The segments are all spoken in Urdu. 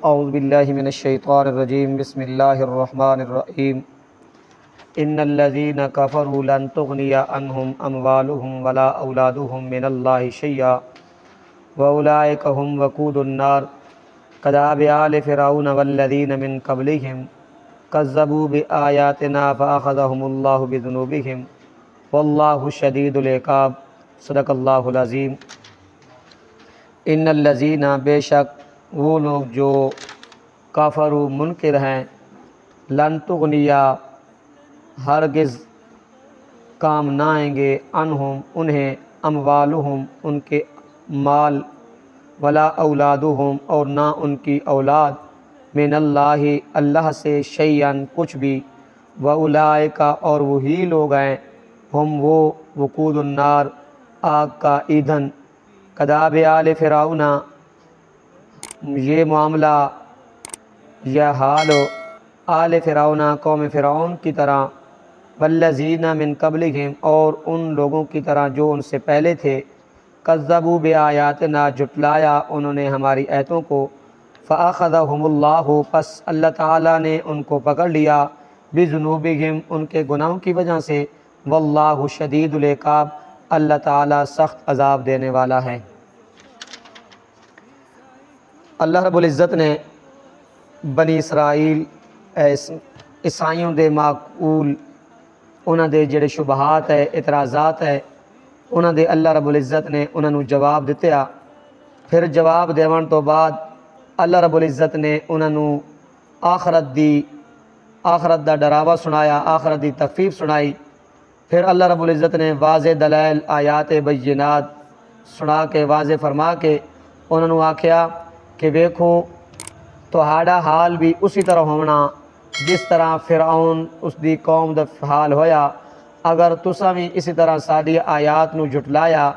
اعوذ باللہ من الشیطان الرجیم بسم اللہ الرحمن الرحیم ان الذین کفروا لن تغنی عنہم اموالہم ولا اولادہم من اللہ شیئا واولئک هم وقود النار کداب آل فرعون والذین من قبلہم کذبوا بآیاتنا فأخذہم اللہ بذنوبہم واللہ شدید العقاب صدق اللہ العظیم۔ ان الذین بے شک وہ لوگ جو کافر و منکر ہیں، لن تغنیا ہرگز کام نہ آئیں گے، عنہم انہیں، اموالہم ان کے مال، ولا اولادہم اور نہ ان کی اولاد، من اللہ اللہ سے شیئن کچھ بھی، واولئک اور وہی لوگ ہیں، ہم وہ وقود النار آگ کا ایندھن، کداب آل فرعون یہ معاملہ یہ حال آل فرعون قوم فرعون کی طرح، والذین من قبلہم اور ان لوگوں کی طرح جو ان سے پہلے تھے، کذبوا بآیاتنا جھٹلایا انہوں نے ہماری آیتوں کو، فأخذہم اللہ پس اللہ تعالیٰ نے ان کو پکڑ لیا، بذنوبہم ان کے گناہوں کی وجہ سے، واللہ شدید العقاب اللہ تعالیٰ سخت عذاب دینے والا ہے۔ اللہ رب العزت نے بنی اسرائیل عیسائیوں دے معقول انہاں دے جڑے شبہات ہے، اعتراضات ہے، انہاں دے اللہ رب العزت نے انہاں نوں جواب دتیا۔ پھر جواب دیون تو بعد اللہ رب العزت نے انہاں نوں آخرت دا ڈراوا سنایا، آخرت دی تخفیف سنائی۔ پھر اللہ رب العزت نے واضح دلائل آیات بینات سنا کے واضح فرما کے انہاں نوں آکھیا کہ ویکھو تہاڈا حال بھی اسی طرح ہونا جس طرح فرعون اس دی قوم دا حال ہویا، اگر تساں بھی اسی طرح ساری آیات نو جھٹلایا،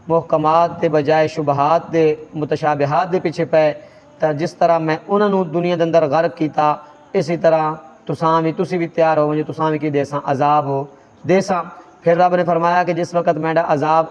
محکمات دے بجائے شبہات دے متشابہات دے پیچھے پے، تا جس طرح میں انہاں نو دنیا دے اندر غرق کیتا، اسی طرح تسی بھی تیار ہو تساں بھی کی دیساں عذاب ہو دیساں۔ پھر رب نے فرمایا کہ جس وقت میرا عذاب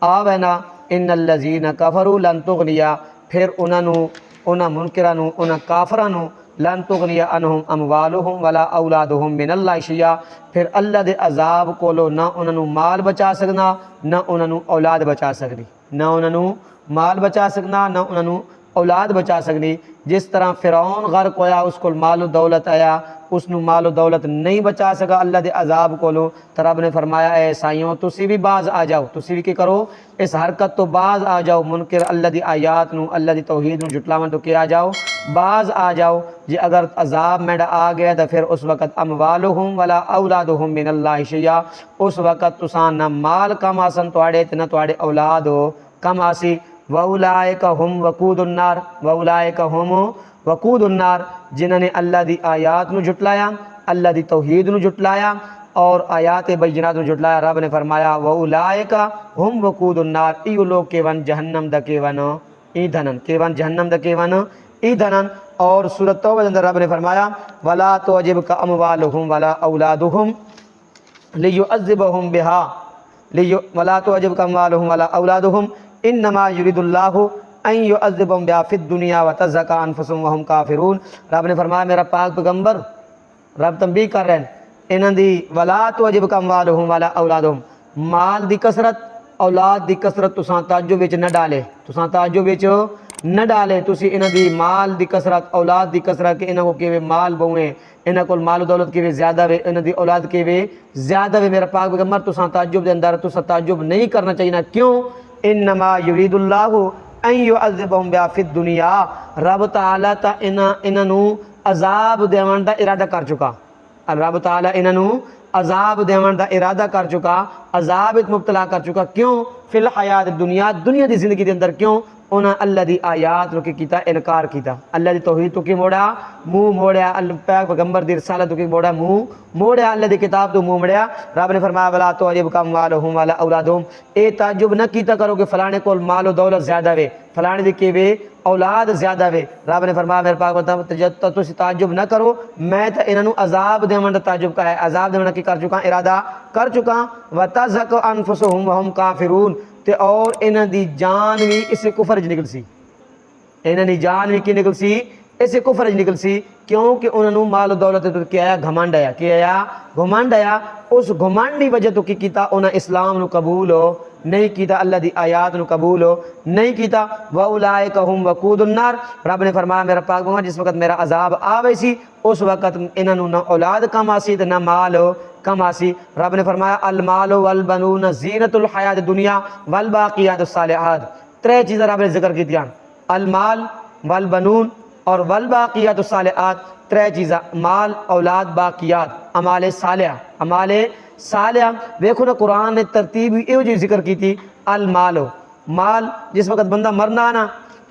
آوے نا ان الذین کفروا لن تغنیا، پھر انہاں منکراں نو انہاں کافراں نو لن تغنیا عنہم اموالہم ولا اولادہم من اللہ شیئا، پھر اللہ دے عذاب کولو نہ انہاں نو مال بچا سکنا، نہ انہاں نو اولاد بچا سکنی، نہ انہاں نو مال بچا سکنا، نہ انہاں نو اولاد بچا سکنی۔ جس طرح فرعون غرق ہویا، اس کو مال و دولت آیا، اس نو مال و دولت نہیں بچا سکا اللہ دے عذاب کولو، تو رب نے فرمایا اے عیسائیوں تسی بھی باز آ جاؤ، تسی بھی کی کرو اس حرکت تو باز آ جاؤ، منکر اللہ دی آیات نو اللہ دی توحید نو جھٹلاون تو کیا جاؤ باز آ جاؤ۔ جی اگر عذاب میرا آ گیا تو پھر اس وقت اموالہم ولا اولادہم من اللہ شیئا، اس وقت تساں نہ مال کم آسن تواڈے تے نہ تواڈے اولاد کم آسی۔ واولئک ہم وقود النار، واولئک ہم وقود النار جنہوں نے اللہ دی آیات نو جھٹلایا، اللہ دی توحید نو جھٹلایا اور آیات بینات نو جھٹلایا، رب نے فرمایا واولئک ہم وقود النار، ایو لوگ کے ون جہنم دا کے ون ایندھن، کے ون جہنم دا کے ون ایندھن۔ اور سورۃ توبہ اندر رب نے فرمایا ولا تعجبک اموالہم ولا اولادہم لیعذبہم بہا، ولا تعجبک اموالہم ولا اولادہم انما یرید اللہ ان یعذبہم بہا فی الدنیا وتزہق انفسہم وہم کافرون۔ رب نے فرمایا میرا پاک پیغمبر، رب تنبیہ کر رہے ہیں انہاں دی ولا تعجبک اموالہم ولا اولادہم، مال دی کثرت اولاد دی کثرت تساں تعجب وچ نہ ڈالے، تساں تعجب وچ نہ ڈالے، تسی انہاں دی مال دی کثرت اولاد دی کثرت کہ انہاں کو کیویں مال بوئیں، انہاں کول مال و دولت کیویں زیادہ وے، انہاں دی اولاد کیویں زیادہ وے، میرا پاک پیغمبر تساں تعجب دے اندر تساں تعجب نہیں کرنا چاہیے۔ کیوں؟ انما یرید اللہ ان یعذبہم بہا فی الدنیا، رب تعالیٰ تا انہاں نو عذاب دیون دا ارادہ کر چکا، رب تعالیٰ انہاں نو عذاب دیون دا ارادہ کر چکا، عذاب مبتلا کر چکا۔ کیوں؟ فی الحیات دنیا دی زندگی دے اندر، کیوں؟ انہاں اللہ دی آیات نو کی کیتا انکار کیتا، اللہ دی توحید تو کی موڑا منہ موڑیا، اللہ پاک پیغمبر دی رسالت تو کی موڑا منہ موڑیا، اللہ دی کتاب تو منہ موڑیا۔ رب نے فرمایا ولا تعجبک اموالہم ولا اولادہم، اے تعجب نہ کیتا کرو کہ فلانے کول مال و دولت زیادہ وے، فلانے دی کیویں اولاد زیادہ وے۔ رب نے فرمایا میرے پاک بتا تسی تعجب نہ کرو، میں تے انہاں نو عذاب دیون دا تعجب کا ہے، عذاب دیون کی کر چکا، ارادہ کر چکا۔ وتزہق انفسہم وہم کافرون، تے اور انہاں دی جان بھی اس کفر وچ نکل سی، انہاں دی جان بھی کی نکل سی اسے کفر نکل سی کیونکہ انہوں نے مال و دولت تو کیا آیا گھمنڈ آیا کیا آیا گھمنڈ آیا اس گھمنڈ دی وجہ تو کی کیتا انہاں اسلام نو قبول ہو نہیں کیتا اللہ دی آیات نو قبول ہو نہیں کیتا واولائک هم وقود النار رب نے فرمایا میرا پاک بندہ جس وقت میرا عذاب آوے سی اس وقت انہاں نو نہ اولاد کم آسی تے نہ مال کم آسی رب نے فرمایا المال والبنون زینت الحیات الدنیا والباقیات الصالحات ترے چیزیں رب نے ذکر کیتیاں المال والبنون اور والباقیات الصالحات ترے چیزیں مال اولاد باقیات اعمال صالحہ دیکھو نا قرآن نے ترتیب یہ جو ذکر کی تھی مال جس وقت بندہ مرنا نا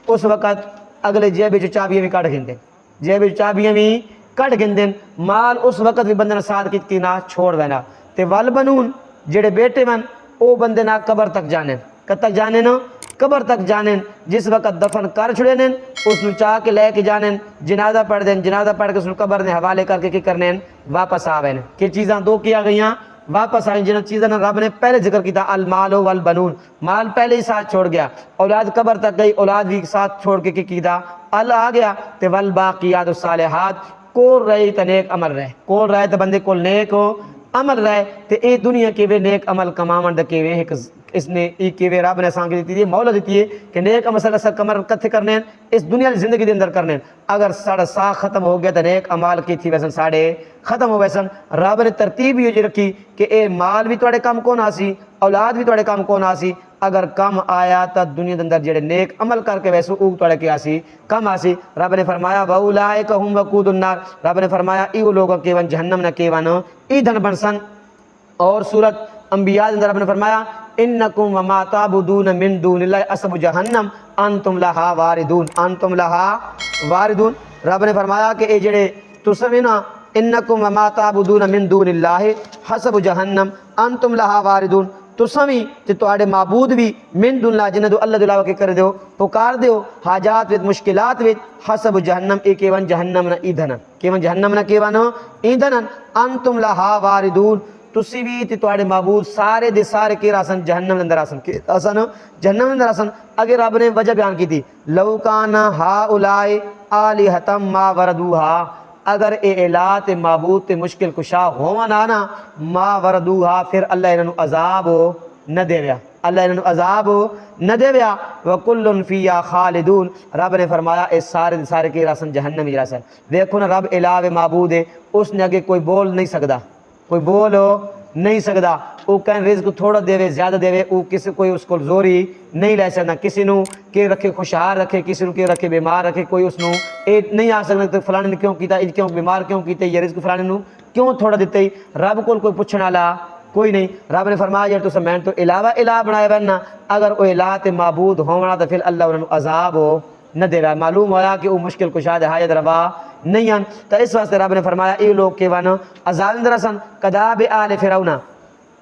اس وقت اگلے جیب جو چابیاں بھی کٹ گھندیں جیب جو چابیاں بھی کٹ گھندیں مال اس وقت بھی بندے نے ساتھ کی نہ چھوڑ دینا تے والبنون جڑے بیٹے من او بندے نہ قبر تک جانے کد تک جانے نا قبر تک جانے جس وقت دفن کر چھڑے نے اس نو چاہ کے لے کے جانے جنازہ پڑھ دیں جنازہ پڑھ کے اس نو قبر نے حوالے کر کے کرنے واپس آویں کہ چیزاں دو کیا گئیاں واپس آئیں جنہاں چیزاں رب نے پہلے ذکر کیتا المال والبنون مال پہلے ہی ساتھ چھوڑ گیا اولاد قبر تک گئی اولاد بھی ساتھ چھوڑ کے کیتا آ گیا تے والباقیات الصالحات کول رہی تے نیک عمل رہے کول رہے تے بندے کول نیک عمل رہے تے اے دنیا کے وے نیک عمل کماون دے کے وے اس نے ای کے وے رب نے سانگ دیتی ہے مولا دیتی ہے کہ نیک عمل سر کمر کتھے کرنے ہیں اس دنیا کی زندگی دے اندر کرنے ہیں اگر ساڑا سا ختم ہو گیا تو نیک عمال کی تھی ویسن ساڑے ختم ہو ویسن رب نے ترتیب یہ رکھی کہ اے مال بھی توڑے کم کون آسی اولاد بھی توڑے کم کون آسی اگر کم آیا تا دنیا دے اندر جڑے نیک عمل کر کے ویسو اوگ توڑے کے آسی کم آسی رب نے فرمایا وَأُولَئِكَ هُمْ وَقُودُ النَّارِ رب نے فرمایا ایو لوگوں کے ون جہنم نہ کے ون ای دھن بنسن اور سورت انبیاء دے اندر رب نے فرمایا انکم وما تعبدون من دون اللہ حسب جہنم انتم لہا واردون رب نے فرمایا کہ اے جڑے تسویں نا انکم وما تعبدون من دون اللہ حسب جہنم انتم لہا واردون تسویں تے تواڈے معبود بھی من دون اللہ جنہ دو اللہ دلاوا کے کر دیو پکار دیو حاجات وچ مشکلات وچ حسب جہنم اے کیون جہنم نہ ایندھن کیون جہنم نہ کیون ایندھن انتم لہا واردون تسی بھی تے تواڈے معبود سارے دے سارے کے راسن جہنم اندر آسن کے آسن جہنم اندر آسن اگر رب نے وجہ بیان کی تھی لو کان ہؤلاء الہۃ ما وردوها اگر اے الہ تے معبود تے مشکل کشا ہون نا ما وردوها پھر اللہ انہاں نو عذاب نہ دیویا اللہ انہاں نو عذاب نہ دیویا وکل فیہا خالدون رب نے فرمایا اے سارے دے سارے کے راسن جہنم ہی راسن دیکھو نا رب الہ و معبود ہے اس نے اگے کوئی بول نہیں سکدا کوئی بول نہیں سکدا وہ کہیں رزق تھوڑا دے زیادہ دے وہ کسی کوئی اس کو زوری نہیں لے سکتا کسی نو کہ رکھے خوشحال رکھے کسی نو کہ رکھے بیمار رکھے کوئی اس نو اے نہیں آ سکتا تو فلانے نے کیوں کیتا کیوں بیمار کیوں کیتے یہ رزق فلانے نو کیوں تھوڑا دیتے ہی رب کو کوئی پوچھنے والا کوئی نہیں رب نے فرمایا جب تو سمین تو علاوہ الہ بنائے بننا اگر وہ الہ تے معبود ہونا تو پھر اللہ انہوں عذاب نہ دے رہا معلوم ہوا کہ وہ مشکل کشا دے حاجت روا نہیں ہیں تو اس واسطے رب نے فرمایا اے لوگ کے ون عذاب اندر سن کذاب آل فرعون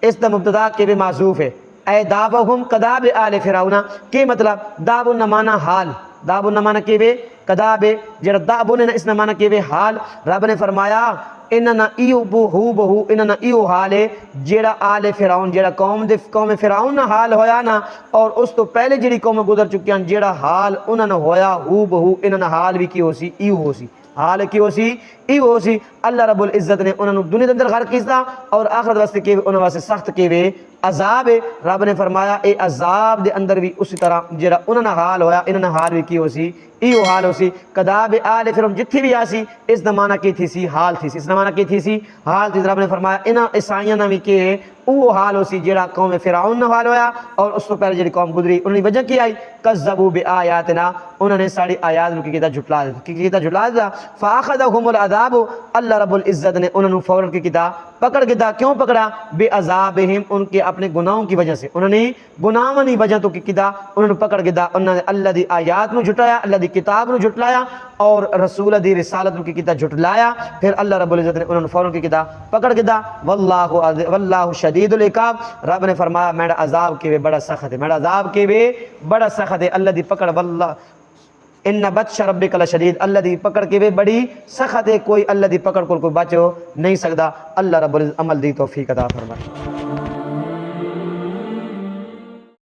اس دا مبتدا کے بھی معذوف ہے اے دابہم کذاب آل فرعون کی مطلب داب نمانا حال داب نمانا کے بھی کذاب جڑا داب نے اس نمانا کے بھی حال رب نے فرمایا اننا ایو بہو اننا ایو حال ہے جیڑا آل فرعون جیڑا قوم فرعون حال ہویا نا اور اس تو پہلے جیڑی قوم گزر چکی ہیں جیڑا حال انہاں ہویا ہو بہو اننا حال بھی کی ہو سی ایو ہو سی حال کی ہو سی ایو ہو سی اللہ رب العزت نے انہاں دنیا دے اندر غرق کیتا اور آخرت واسطے کے انہاں واسطے سخت کے وے عذاب ہے رب نے فرمایا اے عذاب دے اندر بھی اسی طرح جیڑا انہاں حال ہویا انہاں حال بھی کی ہو سی ایو حال ہو سی کذاب آل فرعون جتھی بھی آسی اس زمانہ کی تھی سی حال تھی سی اس زمانہ کی تھی سی حال تھی رب نے فرمایا انہاں عیسائیاں نہ بھی کہ وہ حال ہو سی جیڑا قوم فرعون نہ حال ہویا اور اس تو پہلے جڑی قوم گزری انہوں نے وجہ کی آئی کذبوا بآیاتنا انہوں نے ساری آیات کی کیتا جھٹلا دیا فاخذهم العذاب اللہ رب العزت نے انہوں نے فوراً کی کیتا پکڑ گدا کیوں پکڑا بے عذابہم ان کے اپنے گناہوں کی وجہ سے انہوں نے گناہوں کی وجہ تو کی کیتا انہوں نے پکڑ گدا انہوں نے اللہ دی آیات نو جھٹلایا اللہ دی کتاب نو جھٹلایا اور رسول دی رسالت نو کی کیتا جھٹلایا پھر اللہ رب العزت نے انہوں نے فوراً کی کیتا پکڑ گدا واللہ شدید العقاب رب نے فرمایا میرا عذاب کے بڑا سخت ہے میرا عذاب کے بڑا سخت ہے اللہ دی پکڑ واللہ ان بطش ربک لشدید اللہ دی پکڑ کے بھی بڑی سخت ہے کوئی اللہ دی پکڑ کو کوئی بچو نہیں سکتا اللہ رب العزت عمل دی توفیق عطا فرمائے